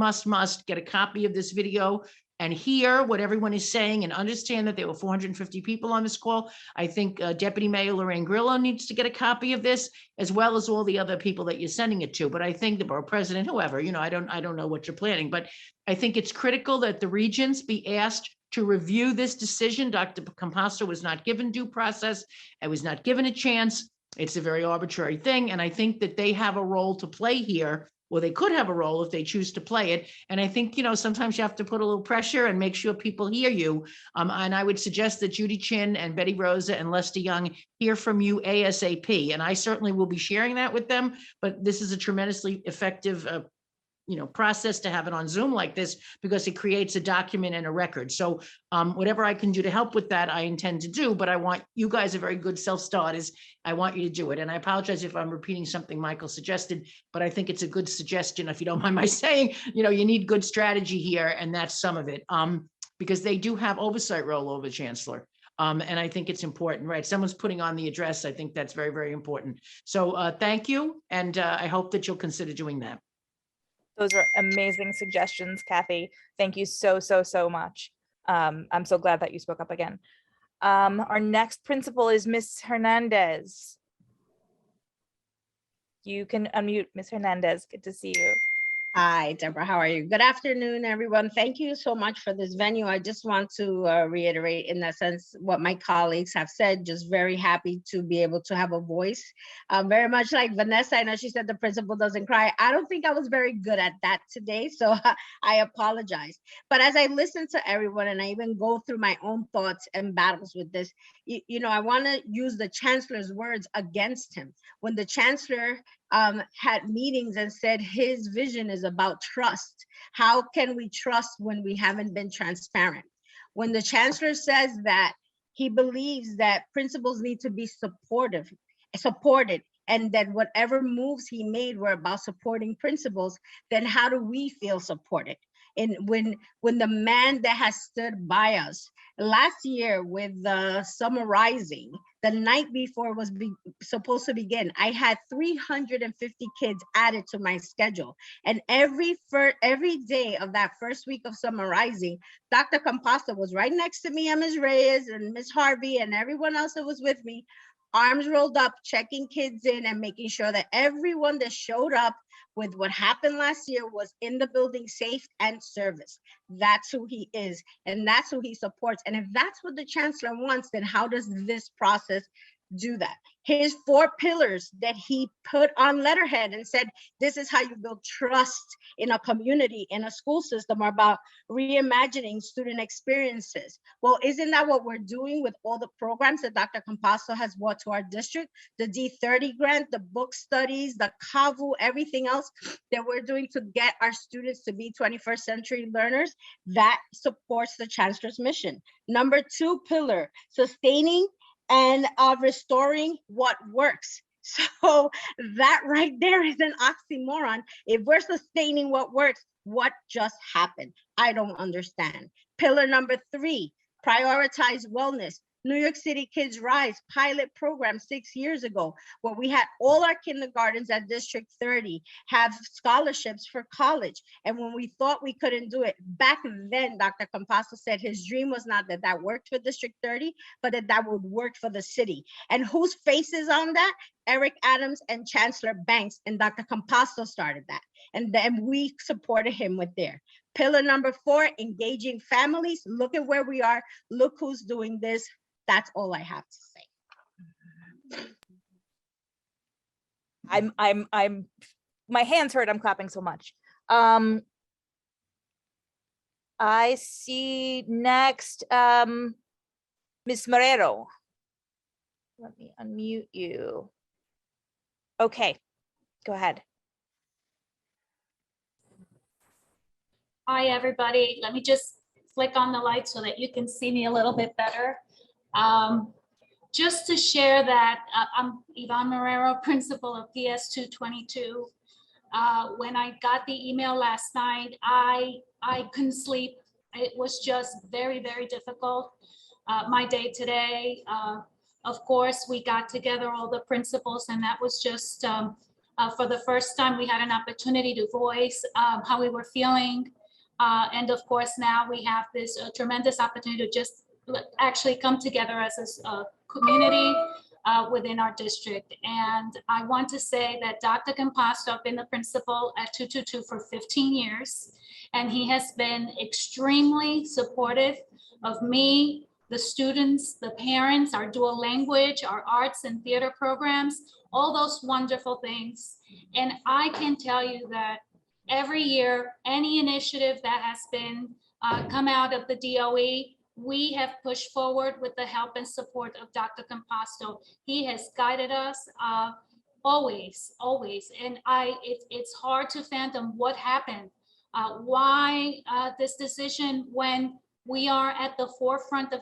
get a copy of this video and hear what everyone is saying and understand that there were 450 people on this call. I think Deputy Mayor Lorraine Grillo needs to get a copy of this, as well as all the other people that you're sending it to. But I think the borough president, whoever, I don't know what you're planning, but I think it's critical that the regents be asked to review this decision. Dr. Composto was not given due process. I was not given a chance. It's a very arbitrary thing. And I think that they have a role to play here, or they could have a role if they choose to play it. And I think, sometimes you have to put a little pressure and make sure people hear you. And I would suggest that Judy Chin and Betty Rosa and Lester Young hear from you ASAP. And I certainly will be sharing that with them, but this is a tremendously effective process to have it on Zoom like this, because it creates a document and a record. So whatever I can do to help with that, I intend to do, but I want you guys are very good self-starters. I want you to do it. And I apologize if I'm repeating something Michael suggested, but I think it's a good suggestion. If you don't mind my saying, you need good strategy here, and that's some of it, because they do have oversight role over Chancellor. And I think it's important, right? Someone's putting on the address. I think that's very, very important. So thank you. And I hope that you'll consider doing that. Those are amazing suggestions, Kathy. Thank you so much. I'm so glad that you spoke up again. Our next principal is Ms. Hernandez. You can unmute, Ms. Hernandez. Good to see you. Hi, Deborah. How are you? Good afternoon, everyone. Thank you so much for this venue. I just want to reiterate, in that sense, what my colleagues have said. Just very happy to be able to have a voice. Very much like Vanessa, I know she said the principal doesn't cry. I don't think I was very good at that today, so I apologize. But as I listen to everyone, and I even go through my own thoughts and battles with this, I want to use the chancellor's words against him. When the chancellor had meetings and said his vision is about trust. How can we trust when we haven't been transparent? When the chancellor says that he believes that principals need to be supported, and that whatever moves he made were about supporting principals, then how do we feel supported? And when the man that has stood by us last year with the Summer Rising, the night before was supposed to begin, I had 350 kids added to my schedule. And every day of that first week of Summer Rising, Dr. Composto was right next to me, and Ms. Reyes and Ms. Harvey and everyone else that was with me, arms rolled up, checking kids in and making sure that everyone that showed up with what happened last year was in the building, safe and service. That's who he is, and that's who he supports. And if that's what the chancellor wants, then how does this process do that? His 4 pillars that he put on letterhead and said, this is how you build trust in a community, in a school system, are about reimagining student experiences. Well, isn't that what we're doing with all the programs that Dr. Composto has brought to our district? The D30 grant, the book studies, the CAVU, everything else that we're doing to get our students to be 21st century learners, that supports the chancellor's mission. Number 2 pillar, sustaining and restoring what works. So that right there is an oxymoron. If we're sustaining what works, what just happened? I don't understand. Pillar number 3, prioritize wellness. New York City Kids Rise pilot program 6 years ago, where we had all our kindergartens at District 30 have scholarships for college. And when we thought we couldn't do it, back then, Dr. Composto said his dream was not that that worked for District 30, but that that would work for the city. And whose face is on that? Eric Adams and Chancellor Banks, and Dr. Composto started that. And then we supported him with there. Pillar number 4, engaging families. Look at where we are. Look who's doing this. That's all I have to say. I'm my hands hurt. I'm clapping so much. I see next, Ms. Marrero. Let me unmute you. Okay, go ahead. Hi, everybody. Let me just flick on the light so that you can see me a little bit better. Just to share that I'm Yvonne Marrero, principal of PS 222. When I got the email last night, I couldn't sleep. It was just very, very difficult. My day today, of course, we got together all the principals, and that was just for the first time we had an opportunity to voice how we were feeling. And of course, now we have this tremendous opportunity to just actually come together as a community within our district. And I want to say that Dr. Composto, I've been the principal at 222 for 15 years, and he has been extremely supportive of me, the students, the parents, our dual language, our arts and theater programs, all those wonderful things. And I can tell you that every year, any initiative that has been come out of the DOE, we have pushed forward with the help and support of Dr. Composto. He has guided us always. And it's hard to fathom what happened, why this decision when we are at the forefront of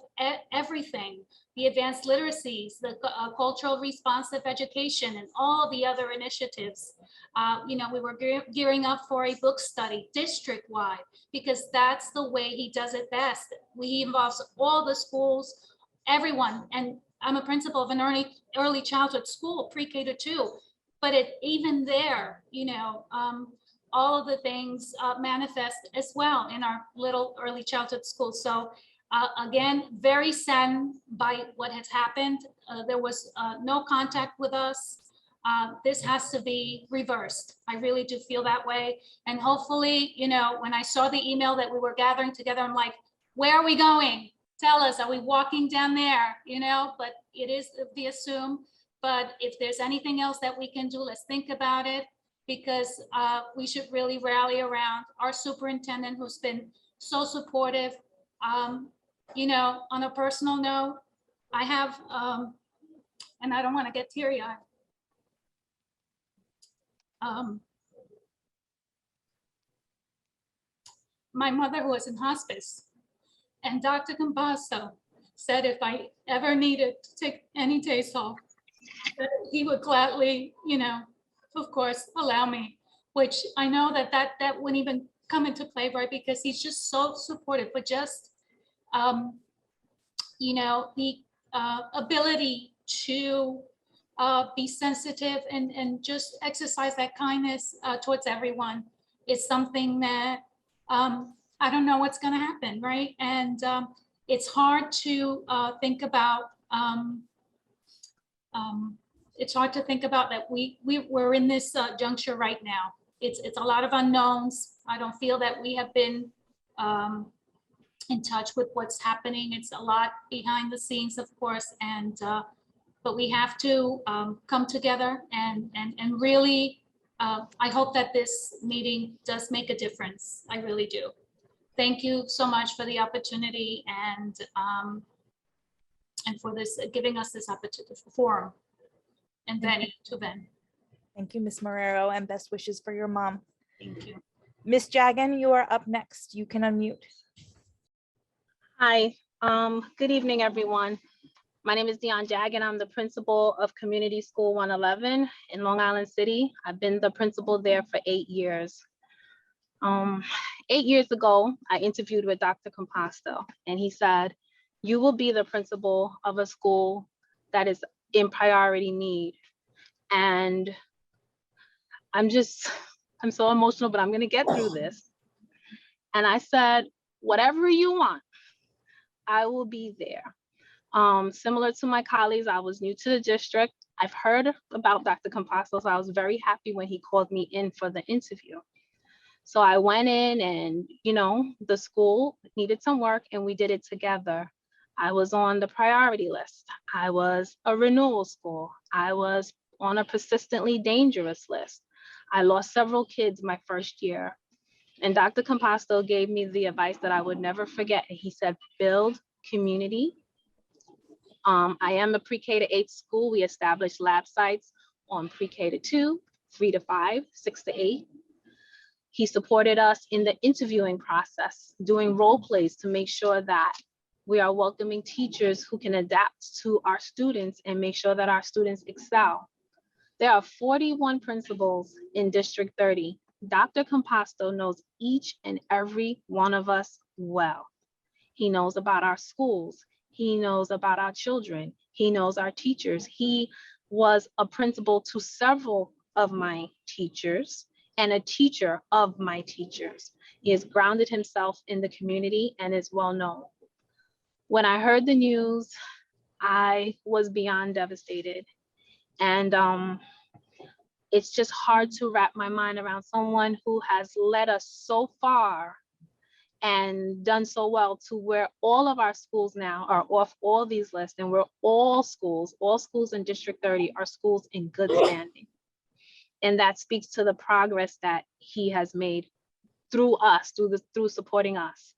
everything, the advanced literacies, the cultural responsive education, and all the other initiatives. We were gearing up for a book study district-wide, because that's the way he does it best. He involves all the schools, everyone. And I'm a principal of an early childhood school, pre-K to 2, but even there, all of the things manifest as well in our little early childhood school. So again, very saddened by what has happened. There was no contact with us. This has to be reversed. I really do feel that way. And hopefully, when I saw the email that we were gathering together, I'm like, where are we going? Tell us, are we walking down there? But it is the assume. But if there's anything else that we can do, let's think about it, because we should really rally around our superintendent, who's been so supportive. On a personal note, I have, and I don't want to get teary-eyed. My mother, who was in hospice, and Dr. Composto said if I ever needed to take any days off, that he would gladly, of course, allow me, which I know that wouldn't even come into play, right? Because he's just so supportive, but just, the ability to be sensitive and just exercise that kindness towards everyone is something that I don't know what's going to happen, right? And it's hard to think about. It's hard to think about that we're in this juncture right now. It's a lot of unknowns. I don't feel that we have been in touch with what's happening. It's a lot behind the scenes, of course, and but we have to come together and really. I hope that this meeting does make a difference. I really do. Thank you so much for the opportunity and for this giving us this opportunity forum. And then to Ben. Thank you, Ms. Marrero, and best wishes for your mom. Thank you. Ms. Jagan, you are up next. You can unmute. Hi, good evening, everyone. My name is Dion Jagan. I'm the principal of Community School 111 in Long Island City. I've been the principal there for 8 years. 8 years ago, I interviewed with Dr. Composto, and he said, You will be the principal of a school that is in priority need. And I'm so emotional, but I'm going to get through this. And I said, whatever you want, I will be there. Similar to my colleagues, I was new to the district. I've heard about Dr. Composto, so I was very happy when he called me in for the interview. So I went in and, the school needed some work and we did it together. I was on the priority list. I was a renewal school. I was on a persistently dangerous list. I lost several kids my first year. And Dr. Composto gave me the advice that I would never forget. He said, build community. I am a pre-K to 8 school. We established lab sites on pre-K to 2, 3 to 5, 6 to 8. He supported us in the interviewing process, doing role plays to make sure that we are welcoming teachers who can adapt to our students and make sure that our students excel. There are 41 principals in District 30. Dr. Composto knows each and every one of us well. He knows about our schools. He knows about our children. He knows our teachers. He was a principal to several of my teachers and a teacher of my teachers. He has grounded himself in the community and is well known. When I heard the news, I was beyond devastated. And it's just hard to wrap my mind around someone who has led us so far and done so well to where all of our schools now are off all these lists, and we're all schools in District 30 are schools in good standing. And that speaks to the progress that he has made through us, through supporting us.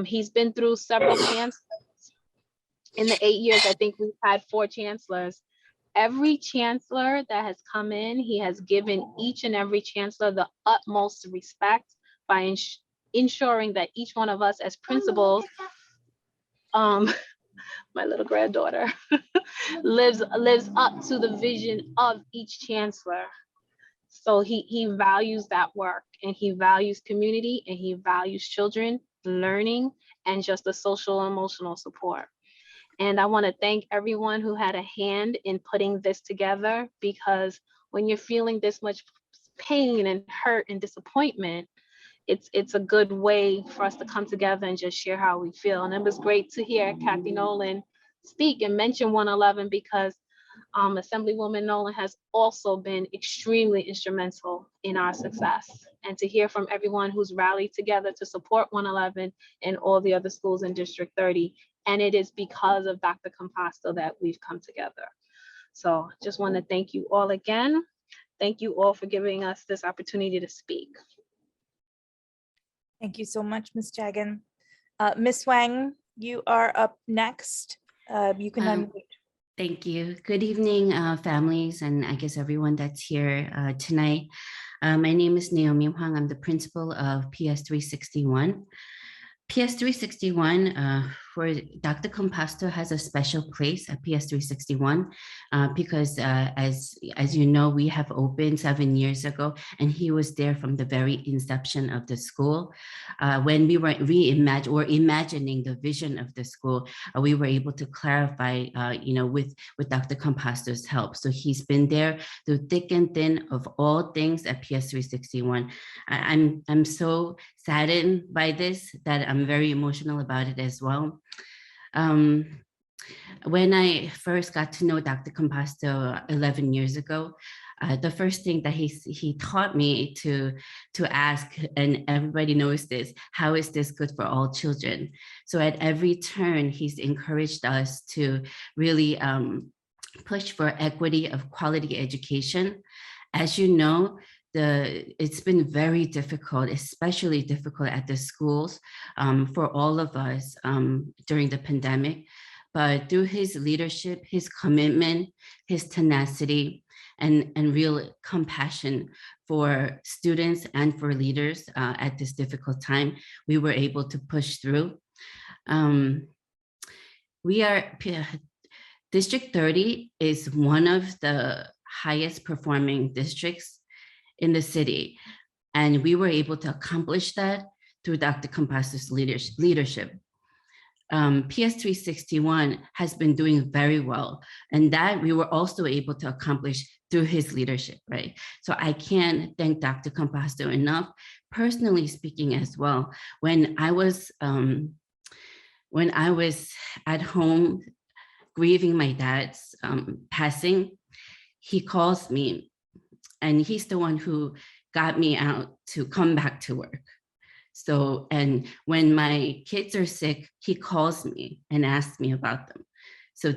He's been through several chancellors. In the 8 years, I think we've had 4 chancellors. Every chancellor that has come in, he has given each and every chancellor the utmost respect by ensuring that each one of us as principals, my little granddaughter, lives up to the vision of each chancellor. So he values that work, and he values community, and he values children learning and just the social and emotional support. And I want to thank everyone who had a hand in putting this together, because when you're feeling this much pain and hurt and disappointment, it's a good way for us to come together and just share how we feel. And it was great to hear Kathy Nolan speak and mention 111, because Assemblywoman Nolan has also been extremely instrumental in our success. And to hear from everyone who's rallied together to support 111 and all the other schools in District 30. And it is because of Dr. Composto that we've come together. So just want to thank you all again. Thank you all for giving us this opportunity to speak. Thank you so much, Ms. Jagan. Ms. Wang, you are up next. You can unmute. Thank you. Good evening, families, and I guess everyone that's here tonight. My name is Naomi Huang. I'm the principal of PS 361. PS 361 for Dr. Composto has a special place at PS 361 because as you know, we have opened 7 years ago, and he was there from the very inception of the school. When we were imagining the vision of the school, we were able to clarify, with Dr. Composto's help. So he's been there through thick and thin of all things at PS 361. I'm so saddened by this that I'm very emotional about it as well. When I first got to know Dr. Composto 11 years ago, the first thing that he taught me to ask, and everybody knows this, how is this good for all children? So at every turn, he's encouraged us to really push for equity of quality education. As you know, it's been very difficult, especially difficult at the schools for all of us during the pandemic. But through his leadership, his commitment, his tenacity, and real compassion for students and for leaders at this difficult time, we were able to push through. District 30 is one of the highest performing districts in the city. And we were able to accomplish that through Dr. Composto's leadership. PS361 has been doing very well. And that we were also able to accomplish through his leadership, right? So I can't thank Dr. Composto enough, personally speaking as well. When I was at home grieving my dad's passing, he calls me, and he's the one who got me out to come back to work. So, and when my kids are sick, he calls me and asks me about them. So